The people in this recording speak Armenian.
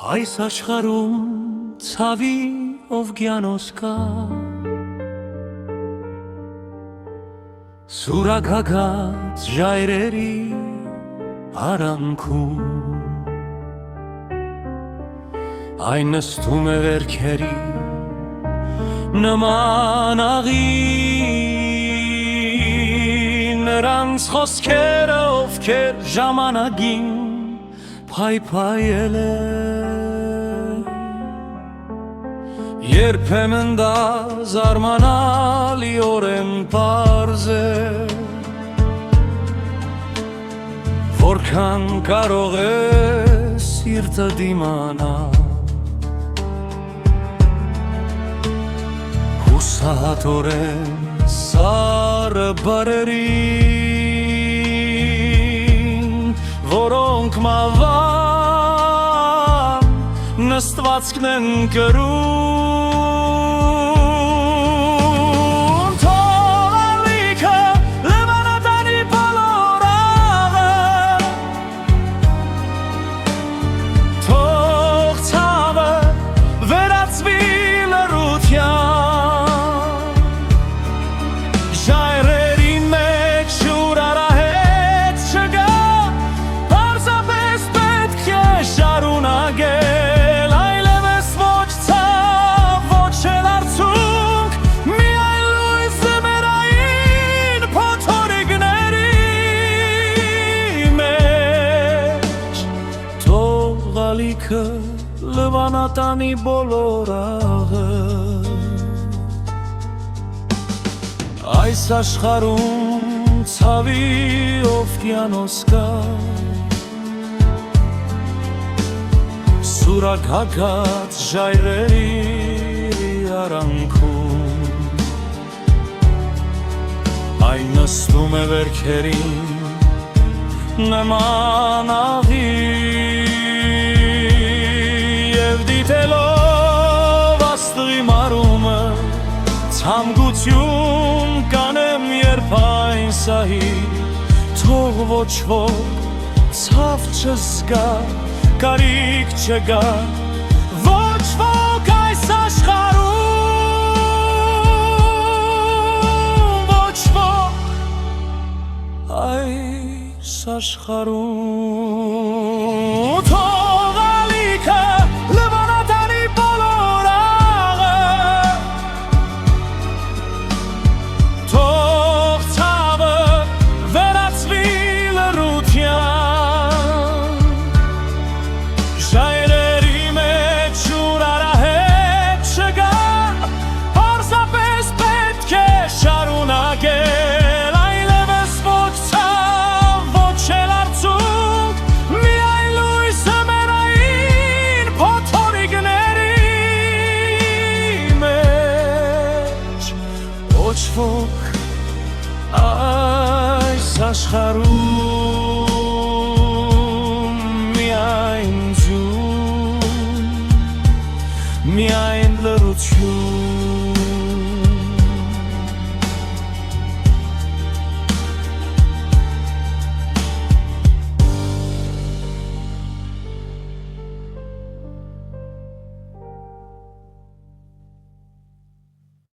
Այս աշխարհում ցավի օվկիանոս կա, սուրաքագած ժայռերի արանքում, այն նստում է վերքերի նման աղի, նրանց խոսքերը ովքեր ժամանակին փայփայել են, երբեմն դա զարմանալիորեն պարզ է, որքան կարող է սիրտը դիմանալ, հուսահատորեն սառը բարերին, որոնք մավան նստվածքն են կրում, թող ալիքը լևանատանի բոլոր աղը, թող ցավը վերածվի լռության, ժայռերի մեջ ջուր արահետ չկա, պարզապես պետք է շարունակել, այլևս ոչ ցավ, ոչ էլ արցունք, միայն լույս ձմեռային փոթորիկների մեջ, թող ալիքը լվանատանի բոլոր աղը, այս աշխարհում ցավի օվկիանոս կա, սուրաքագած ժայռերի արանքում, այն նստում է վերքերին նման աղի, և դիտելով աստղի մարումը ցամգություն կանեմ երբ այն սահի, թող ոչ ոք ցավ չզգա, կարիք չկա, ոչ ոք այս աշխարհում, ոչ ոք այս աշխարհում, թող ալիքը լևանատանի բոլոր աղը, թող ցավը վերածվի լռության, ժայռերի մեջ ջուր արահետ չկա, պարզապես պետք է շարունակել, այլևս ոչ ցավ, ոչ էլ արցունք, միայն լույս ձմեռային փոթորիկների մեջ, ոչ ոք այս աշխարհում